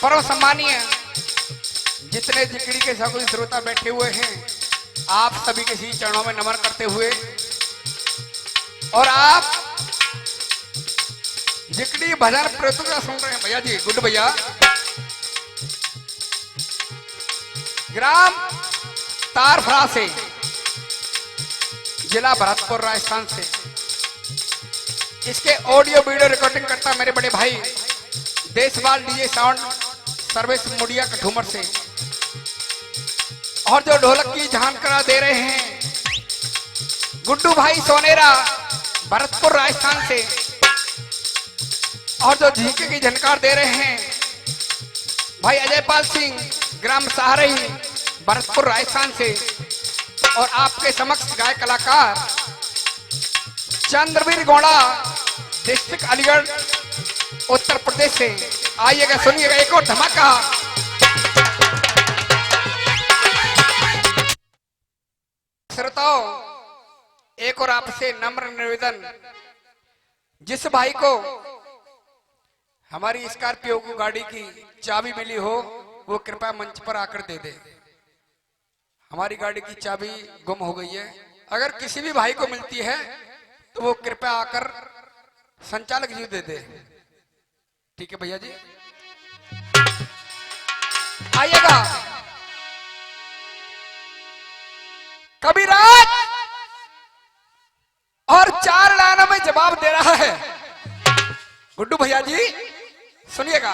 परम सम्मानीय जितने जिकड़ी के सभी श्रोता बैठे हुए हैं, आप सभी के श्री चरणों में नमन करते हुए, और आप जिकड़ी भजन प्रतियोगिता सुन रहे हैं भैया जी, गुड भैया, ग्राम तारफड़ा से, जिला भरतपुर राजस्थान से इसके ऑडियो वीडियो रिकॉर्डिंग करता मेरे बड़े भाई देशवाल डीजे साउंड सर्विस मुड़िया कठूमर से, और जो ढोलक की झांकड़ा दे रहे हैं गुड्डू भाई सोनेरा भरतपुर राजस्थान से, और जो झीके की झनकार दे रहे हैं भाई अजयपाल सिंह ग्राम सहारही भरतपुर राजस्थान से, और आपके समक्ष गायक कलाकार चंद्रवीर गौड़ा डिस्ट्रिक्ट अलीगढ़ उत्तर प्रदेश से। आइएगा, सुनिएगा एक और धमाका। श्रोताओं, एक और आपसे नम्र निवेदन, जिस भाई को हमारी स्कॉर्पियो की गाड़ी की चाबी मिली हो वो कृपया मंच पर आकर दे दे। हमारी गाड़ी की चाबी गुम हो गई है, अगर किसी भी भाई को मिलती है तो वो कृपया आकर संचालक जी दे दे। ठीक है भैया जी, आइएगा। कबीराज और 4 लाइनों में जवाब दे रहा है गुड्डू भैया जी, सुनिएगा।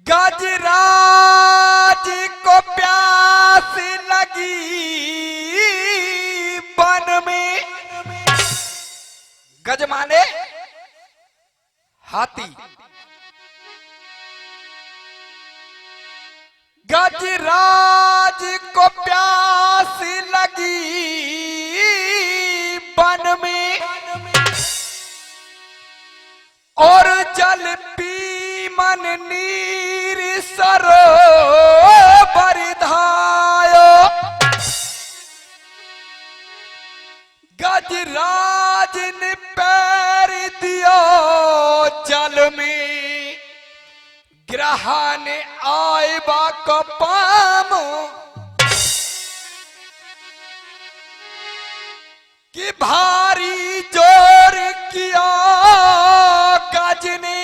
गजराज को प्यास लगी वन में, गज माने हाथी, गजराज को प्यास लगी वन में, और जल पी मन नीर सरोवर धायो, गजराज ने पैर दियो जल में, ग्रहण आयबा को पामो, कि भारी जोर किया गज ने,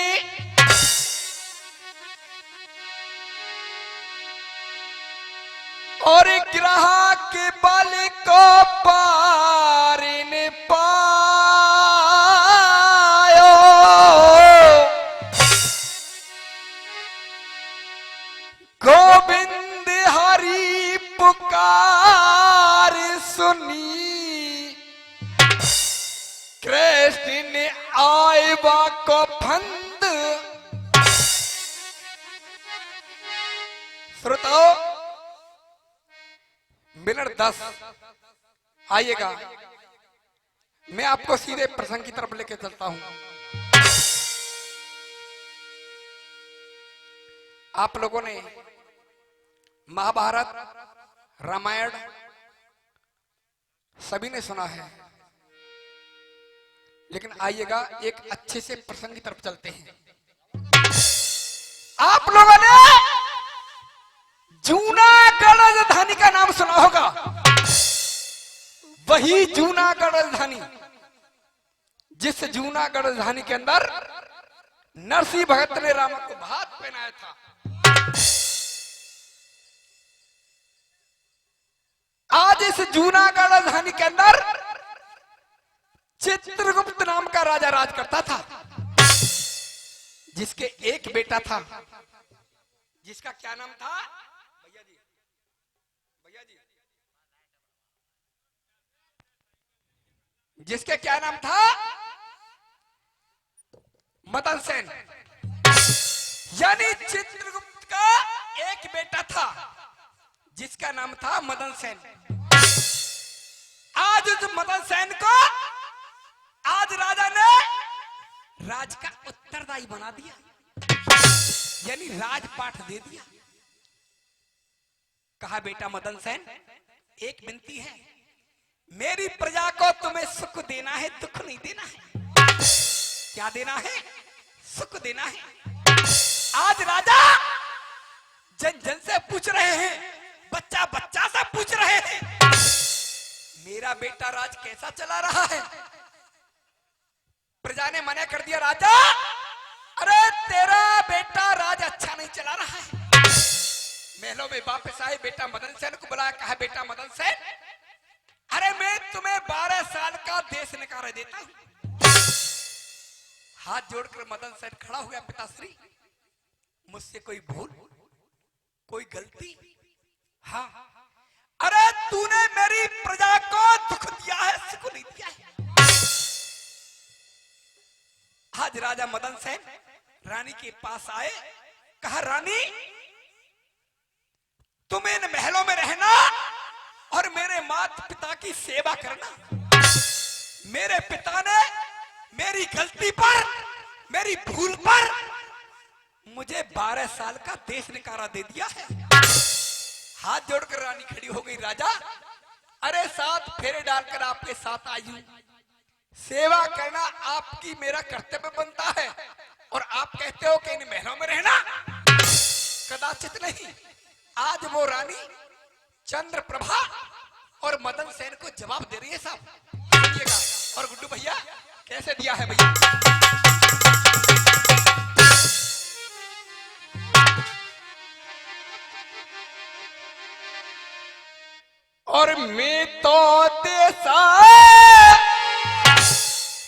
और ग्रह के बल को पार ने पायो, गोविंद हरि पुकार सुनी, कृष्ण ने आयबा को फंद। श्रोताओ, मिनट 10 आइएगा, मैं आपको सीधे प्रसंग की तरफ लेके चलता हूं। आप लोगों ने महाभारत रामायण सभी ने सुना है, लेकिन आइएगा एक अच्छे से प्रसंग की तरफ चलते हैं। आप लोगों ने जूनागढ़ राजधानी का नाम सुना होगा, वही जूनागढ़ राजधानी जिस जूनागढ़ राजधानी के अंदर नरसिंह भगत ने राम को भात पहनाया था। आज इस जूनागढ़ राजधानी के अंदर चित्रगुप्त नाम का राजा राज करता था, जिसके एक बेटा था, जिसका क्या नाम था भैया जी, भैया जी, जिसके क्या नाम था मदन सेन। यानी चित्रगुप्त का एक बेटा था जिसका नाम था मदन सेन। आज उस मदन सेन को आज राजा ने राज का उत्तरदायी बना दिया, यानी राजपाठ दे दिया। कहा बेटा मदन सेन, एक विनती है, मेरी प्रजा को तुम्हें सुख देना है, दुख नहीं देना है। क्या देना है? सुख देना है। आज राजा जन जन से पूछ रहे हैं, बच्चा बच्चा से पूछ रहे हैं, मेरा बेटा राज कैसा चला रहा है? प्रजा ने मना कर दिया, राजा अरे तेरा बेटा राज अच्छा नहीं चला रहा है। महलों में वापस आए, बेटा मदन सेन को बुलाया, कहा बेटा मदन सेन, अरे मैं तुम्हें 12 साल का देश निकाल देता हूं। हाथ जोड़कर मदन सेन खड़ा हो गया, पिताश्री मुझसे कोई भूल, कोई गलती? हाँ, अरे तूने मेरी प्रजा को दुख दिया है, सुख नहीं दिया है। आज राजा मदन सेन रानी के पास आए, कहा रानी तुम इन महलों में रहना और मेरे माता पिता की सेवा करना। मेरे पिता ने मेरी गलती पर, मेरी भूल पर मुझे 12 साल का देश निकारा दे दिया है। हाथ जोड़कर रानी खड़ी हो गई, राजा अरे 7 फेरे डालकर आपके साथ आई हूं, सेवा करना आपकी मेरा कर्तव्य बनता है, और आप कहते हो कि इन महलों में रहना? कदाचित नहीं। आज वो रानी चंद्रप्रभा और मदन सेन को जवाब दे रही है। साहब सुनिएगा। और गुड्डू भैया कैसे दिया है भैया? और मैं तो देसा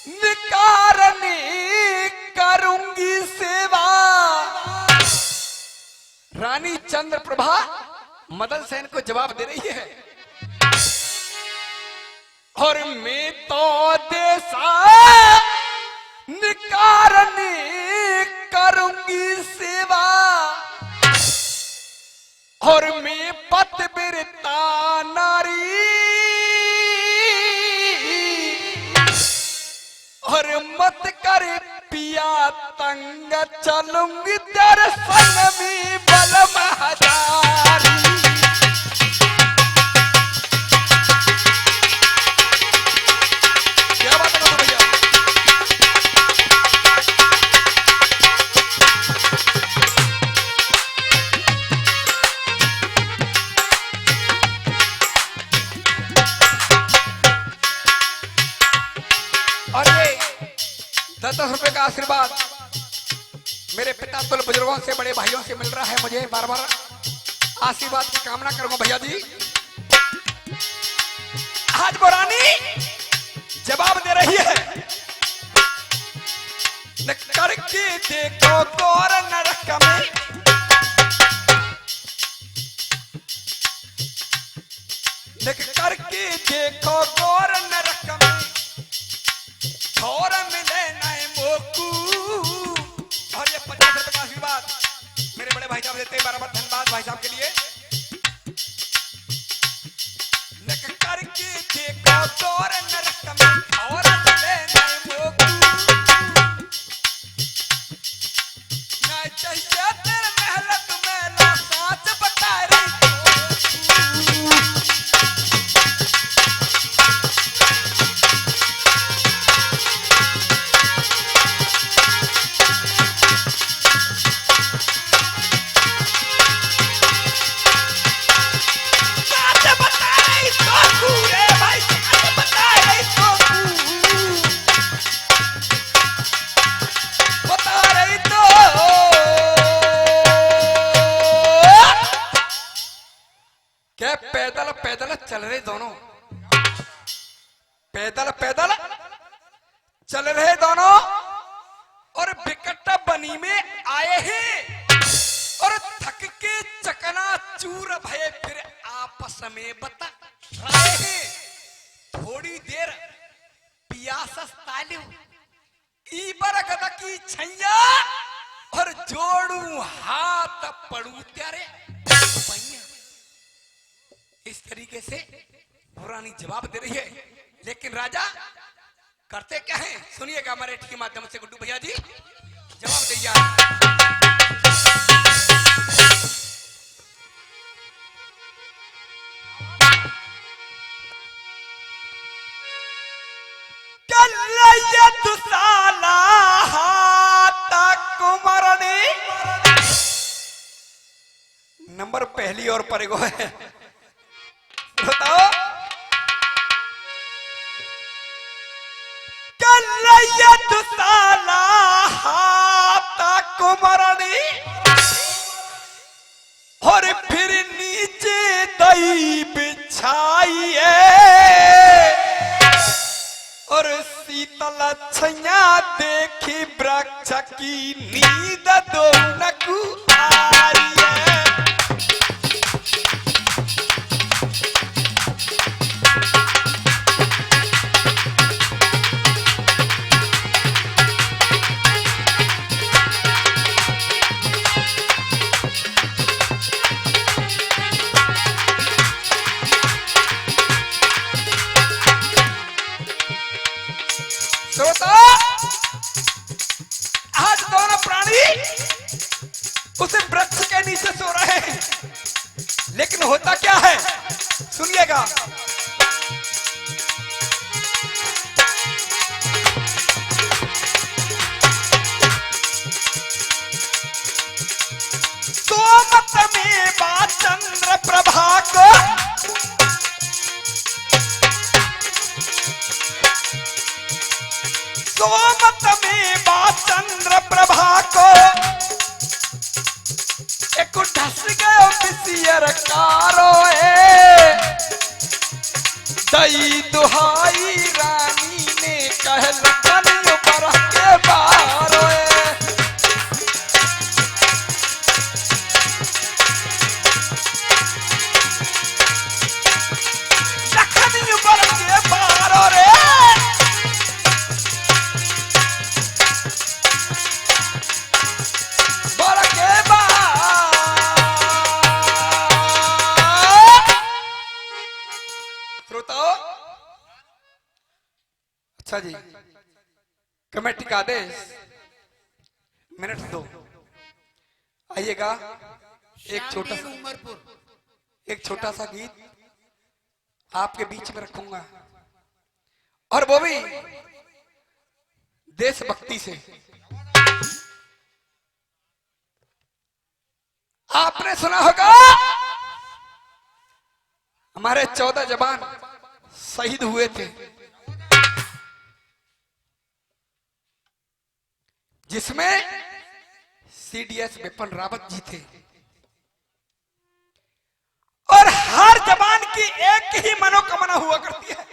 निकारनी करूंगी सेवा। रानी चंद्रप्रभा मदन सेन को जवाब दे रही है, और मैं तो देसा निकारनी करूंगी सेवा, और मैं पतिव्रता नारी, और मत कर पिया तंग, चलूंगी तेरे संग में बल महाजारी। क्या बात है भैया? और ये 10-10 रुपए का आशीर्वाद मेरे पिता तुल बुजुर्गों से, बड़े भाइयों से मिल रहा है मुझे। बार बार आशीर्वाद की कामना करूंगा भैया जी। आज वो रानी जवाब दे रही है, न करके देखो गौर नरक में, न करके देखो गौर नरक में, और मिले नए मोकू। और ये 50 रुपए का आशीर्वाद मेरे बड़े भाई साहब देते हैं, बराबर धन्यवाद भाई साहब के लिए। नक करके देखो गौर नरक में, और मिले नए मोकू, न चाहिए तेरे मेहनत में ना साथ बता रही। पैदल पैदल चल रहे दोनों, पैदल पैदल चल रहे दोनों, और विकट बनी में आए हैं, और थक के चकनाचूर भये फिर आपस में बता रहे हैं। थोड़ी देर पियासस तालू ईबर गद की छैया, और जोड़ू हाथ पड़ू त्यारे पैया। इस तरीके से रानी जवाब दे रही है, लेकिन राजा करते क्या है सुनिएगा हमारे के माध्यम से। गुड्डू भैया जी जवाब दिया, और परेगो है। बताओ साला हाथा कुमरनी और फिर नीचे दई बिछाइए और शीतल छैया देखी वृक्ष की नींद दो नकु आइए। आज दोनों प्राणी उसे वृक्ष के नीचे सो रहे हैं, लेकिन होता क्या है सुनिएगा। सोमत में बा चंद्र प्रभा को सोमत में बा चंद्र प्रभा को एक ढस गयो पिसियर कारो दई दुहाई रानी ने कहल कलियो बरह के बारो लखनियो बरह के बारो रे अच्छा जी, कमेटी का आदेश मिनट दो आइएगा। एक छोटा सा गीत आपके बीच में रखूंगा और वो भी देशभक्ति से। आपने सुना होगा हमारे 14 जवान शहीद हुए थे, जिसमें सीडीएस विपिन रावत जी थे। और हर जवान की एक ही मनोकामना हुआ करती है,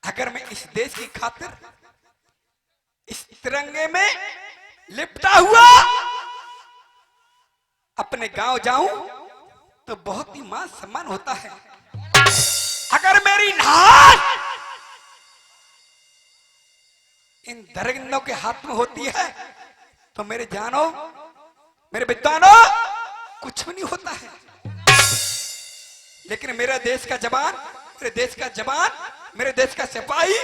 अगर मैं इस देश की खातिर इस तिरंगे में लिपटा हुआ अपने गांव जाऊं तो बहुत ही मान सम्मान होता है। अगर मेरी नाक इन दरिंदों के हाथ में होती है तो मेरे जानो मेरे विद्वानों कुछ भी नहीं होता है। लेकिन मेरा देश का जवान, मेरे देश का जवान, मेरे देश का सिपाही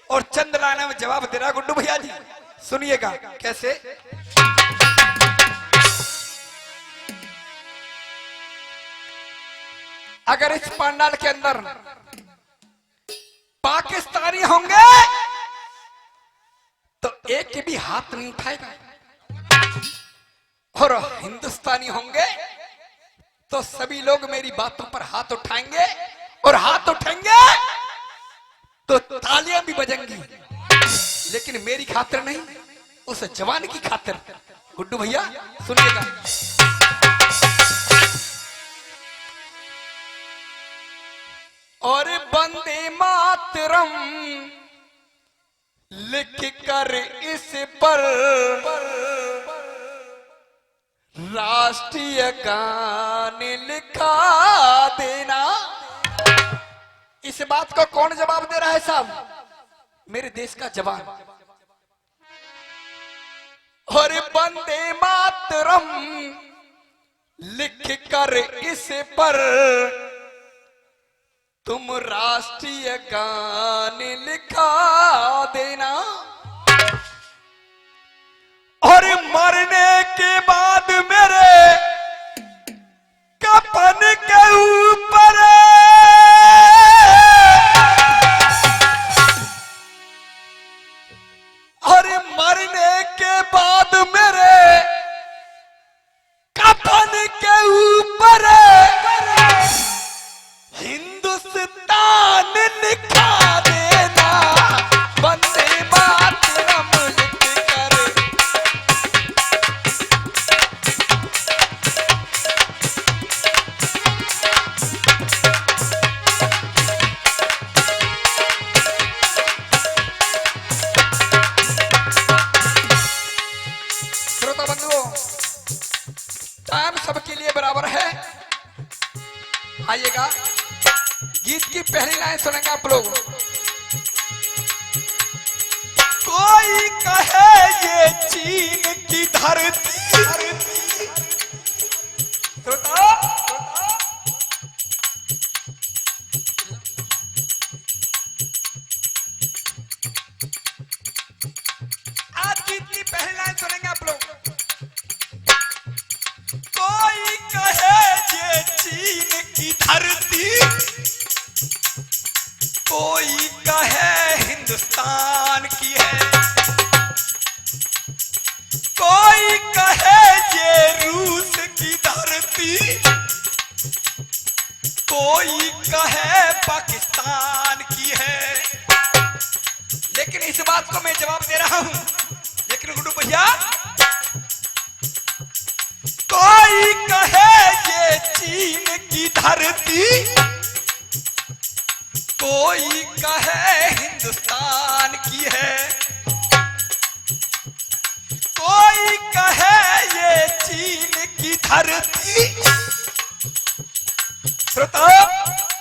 और चंद लाने में जवाब दे रहा गुड्डू भैया जी। सुनिएगा कैसे। अगर इस पंडाल के अंदर पाकिस्तानी होंगे तो एक के भी हाथ नहीं उठाएगा, और हिंदुस्तानी होंगे तो सभी लोग मेरी बातों पर हाथ उठाएंगे, और हाथ उठाएंगे तो तालियां भी बजेंगी, लेकिन मेरी खातिर नहीं, उस जवान की खातिर। गुड्डू भैया सुनिएगा। और वंदे मातरम लिख कर इस पर राष्ट्रीय गान लिखा देना। इस बात को कौन जवाब दे रहा है साहब? मेरे देश का जवान। और वंदे मातरम लिख कर इस पर तुम राष्ट्रीय गान लिखा देना। और मरने के बाद मेरे कफन के ऊपर और मरने के बाद मेरे कफन के ऊपर हिंदुस्तान लिखा देना, वंदे मातरम लिख कर। श्रोता बंधुओं, टाइम सबके लिए बराबर है। आइएगा, गीत की पहली लाइन सुनेंगे आप लोग। कोई कहे ये चीन की धरती, श्रोता आज गीत की पहली लाइन सुनेंगे आप लोग। कोई कहे ये चीन की धरती, कोई कहे हिंदुस्तान की है, कोई कहे ये रूस की धरती, कोई कहे पाकिस्तान की है। लेकिन इस बात को मैं जवाब दे रहा हूं, लेकिन गुड्डू भैया, कोई कहे ये चीन की धरती, कोई कहे हिंदुस्तान की है, कोई कहे ये चीन की धरती। श्रोताओ,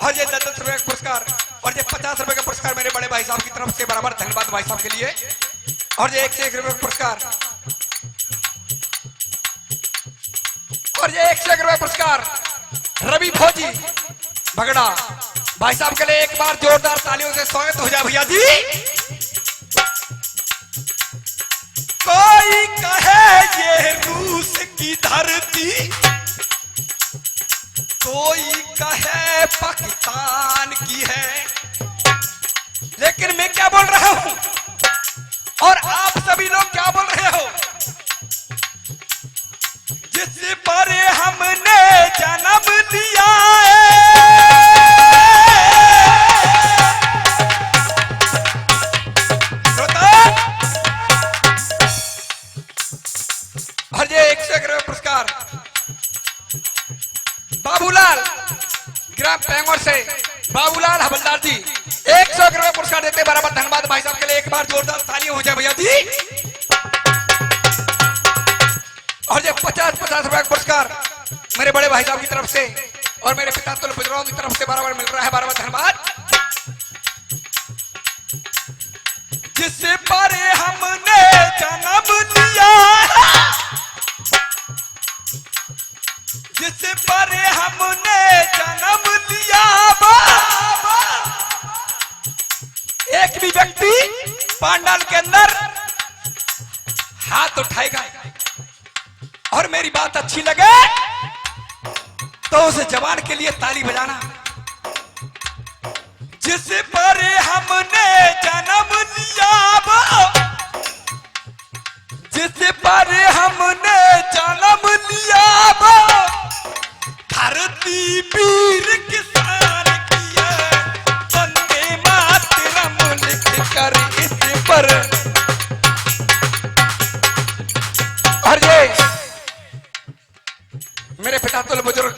और ये 10 रुपए का पुरस्कार और ये 50 रुपए का पुरस्कार मेरे बड़े भाई साहब की तरफ से बराबर धन्यवाद भाई साहब के लिए। और ये 1 से 1 रुपए का पुरस्कार और ये 1 से 1 रुपए पुरस्कार रवि फौजी भगड़ा भाई साहब के लिए। एक बार जोरदार तालियों से स्वागत हो जाए भैया जी। कोई कहे ये रूस की धरती, कोई कहे पाकिस्तान की है। लेकिन मैं क्या बोल रहा हूं और आप सभी लोग क्या बोल रहे हो? जिस पर हमने जन्म लिया और ये 101 पुरस्कार बाबूलाल ग्राम पेंगोर से बाबूलाल हवलदार जी 101 पुरस्कार देते बराबर धन्यवाद भाई साहब के लिए। एक बार जोरदार ताली हो जाए भैया जी। और ये 50 रुपए का पुरस्कार मेरे बड़े भाई साहब की तरफ से और मेरे पिता तुल बुजुर्गों की तरफ से बराबर मिल रहा है, बराबर धन्यवाद। जिस पर हमने जन्म लिया, जिस पर हमने जन्म लिया, एक भी व्यक्ति पांडाल के अंदर हाथ उठाएगा और मेरी बात अच्छी लगे तो उस जवान के लिए ताली बजाना। जिस पर हमने जन्म लिया, जिस पर हमने जन्म लिया, धरती वीर किसान की है, वंदे मातरम लिख कर इस पर। और ये मेरे पिता तुल बुजुर्ग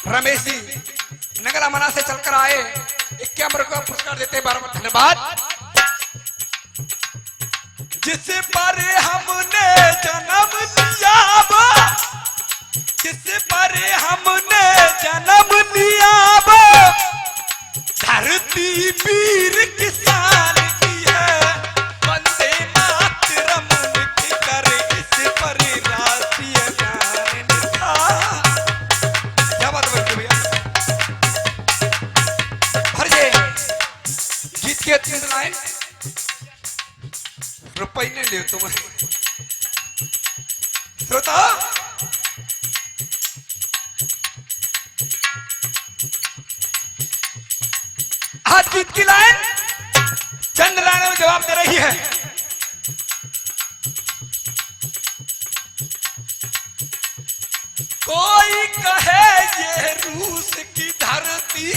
रमेश जी नगला मना से चलकर आए, 51 रुपए का पुरस्कार देते बराबर धन्यवाद। जिस पर हमने जन्म लिया, जिस पर हमने जन्म लिया, धरती वीर किसान की है, वंदे मातरम लिख कर इस पर राष्ट्रीय गान लिखा। क्या बात है भैया। भरिए गीत के 3 लाइन रुपये ने ले तुम श्रोता। आज गीत की लाइन चंद लाइनों में जवाब दे रही है। कोई कहे ये रूस की धरती,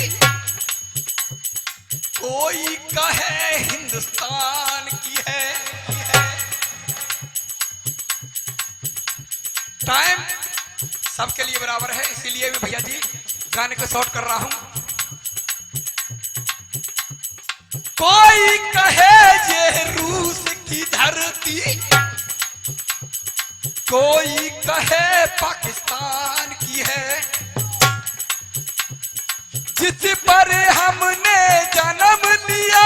कोई कहे हिंदुस्तान की है। टाइम सबके लिए बराबर है, इसीलिए भी भैया जी गाने को शॉर्ट कर रहा हूं। कोई कहे ये रूस की धरती, कोई कहे पाकिस्तान की है, जिस पर हमने जन्म लिया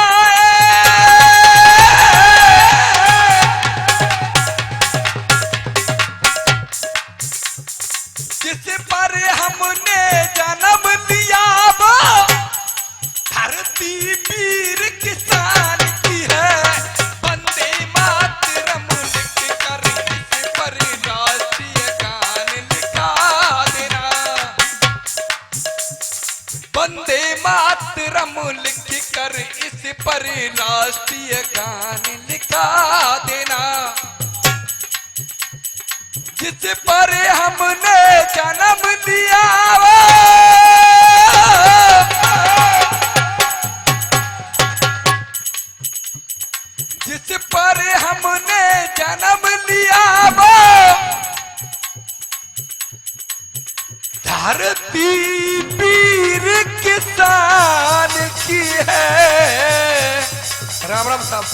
जिस पर हमने जन्म लिया वो धरती वीर किसान की है। वंदे मातरम लिख कर इस पर राष्ट्रीय गान लिखा देना। वंदे मातरम लिख कर इस पर राष्ट्रीय गान लिखा देना। जिस पर हमने जन्म लिया जिस पर हमने जन्म लिया वो धरती वीर किसान की है। राम राम साहब।